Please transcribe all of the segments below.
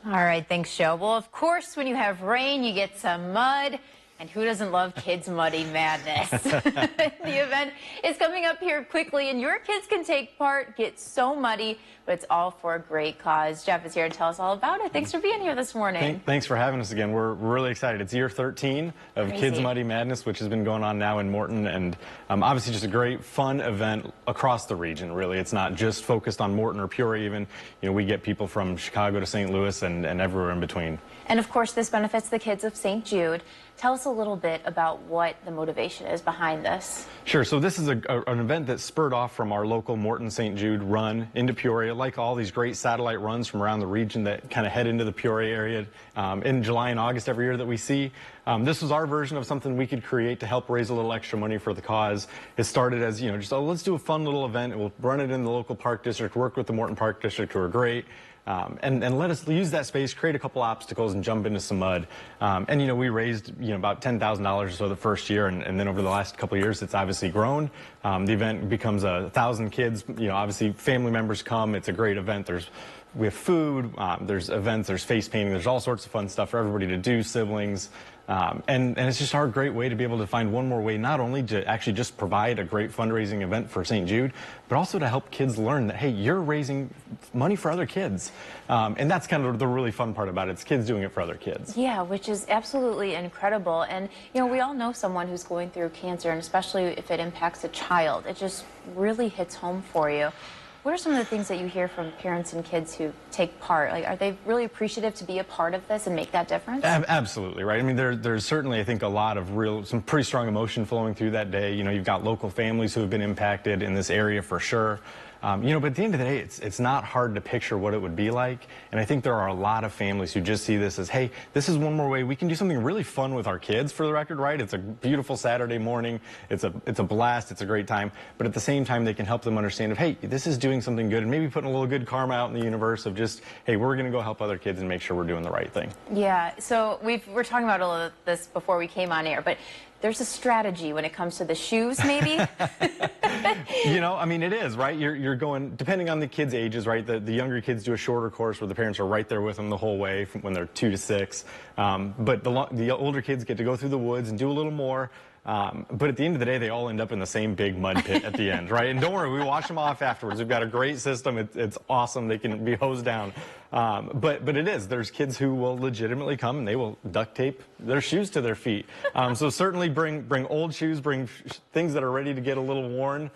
All right, thanks, Joe. Well, of course, when you have rain, you get some mud. And who doesn't love Kids Muddy Madness? The event is coming up here quickly, and your kids can take part, get so muddy, but it's all for a great cause. Jeff is here to tell us all about it. Thanks for being here this morning. Thanks for having us again. We're really excited. It's year 13 of Crazy. Kids Muddy Madness, which has been going on now in Morton, and obviously just a great, fun event across the region, really. It's not just focused on Morton or Peoria even. You know, we get people from Chicago to St. Louis and everywhere in between. And of course, this benefits the kids of St. Jude. Tell us a little bit about what the motivation is behind this. Sure. So this is an event that spurred off from our local Morton St. Jude run into Peoria, like all these great satellite runs from around the region that kind of head into the Peoria area in July and August every year that we see. This was our version of something we could create to help raise a little extra money for the cause. It started as, you know, just, oh, let's do a fun little event. We'll run it in the local park district, work with the Morton Park District, who are great. And let us use that space, create a couple obstacles, and jump into some mud. And, you know, we raised, you know, about $10,000 or so the first year, and then over the last couple of years, it's obviously grown. The event becomes 1,000 kids. You know, obviously, family members come. It's a great event. We have food, there's events, there's face painting, there's all sorts of fun stuff for everybody to do, siblings. And it's just our great way to be able to find one more way, not only to actually just provide a great fundraising event for St. Jude, but also to help kids learn that, hey, you're raising money for other kids. And that's kind of the really fun part about it. It's kids doing it for other kids. Yeah, which is absolutely incredible. And, you know, we all know someone who's going through cancer, and especially if it impacts a child, it just really hits home for you. What are some of the things that you hear from parents and kids who take part? Like, are they really appreciative to be a part of this and make that difference? Absolutely, right? I mean, there's certainly, I think, a lot of some pretty strong emotion flowing through that day. You know, you've got local families who have been impacted in this area for sure. You know, but at the end of the day, it's not hard to picture what it would be like. And I think there are a lot of families who just see this as, hey, this is one more way we can do something really fun with our kids, for the record, right? It's a beautiful Saturday morning. It's a blast. It's a great time. But at the same time, they can help them understand of, hey, this is doing something good, and maybe putting a little good karma out in the universe of just, hey, we're going to go help other kids and make sure we're doing the right thing. Yeah, so we're talking about all of this before we came on air, but there's a strategy when it comes to the shoes, maybe? You know, I mean, it is, right? You're going, depending on the kids' ages, right? The younger kids do a shorter course where the parents are right there with them the whole way from when they're 2 to 6. But the older kids get to go through the woods and do a little more. But at the end of the day, they all end up in the same big mud pit at the end, right? And don't worry, we wash them off afterwards. We've got a great system. It's awesome. They can be hosed down. But it is. There's kids who will legitimately come and they will duct tape their shoes to their feet. So certainly bring old shoes, bring things that are ready to get a little worn,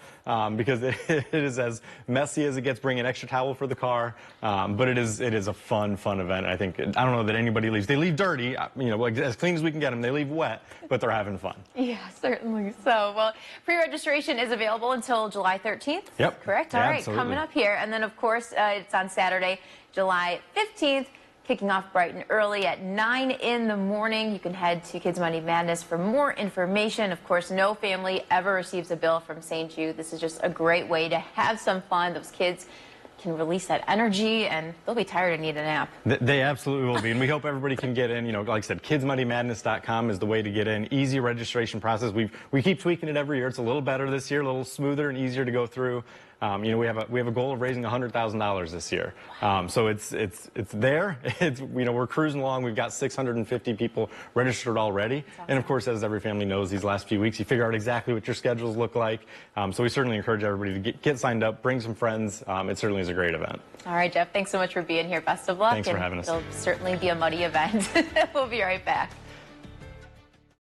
because it is as messy as it gets. Bring an extra towel for the car. But it is a fun event. I don't know that anybody leaves. They leave dirty, you know, like, as clean as we can get them. They leave wet, but they're having fun. Yeah, certainly so. Well, pre-registration is available until July 13th. Yep. Correct? All yeah, right, absolutely. coming up here. And then, of course, it's on Saturday, July 15th, kicking off bright and early at 9 in the morning. You can head to Kids Muddy Madness for more information. Of course, no family ever receives a bill from St. Jude. This is just a great way to have some fun. Those kids can release that energy, and they'll be tired and need a nap. They absolutely will be, and we hope everybody can get in. You know, like I said, kidsmuddymadness.com is the way to get in. Easy registration process. We keep tweaking it every year. It's a little better this year, a little smoother and easier to go through. You know, we have a goal of raising $100,000 this year. So it's there. You know, we're cruising along. We've got 650 people registered already. Awesome. And of course, as every family knows, these last few weeks, you figure out exactly what your schedules look like. So we certainly encourage everybody to get signed up, bring some friends. It certainly is a great event. All right, Jeff, thanks so much for being here. Best of luck. Thanks for having us. It'll certainly be a muddy event. We'll be right back.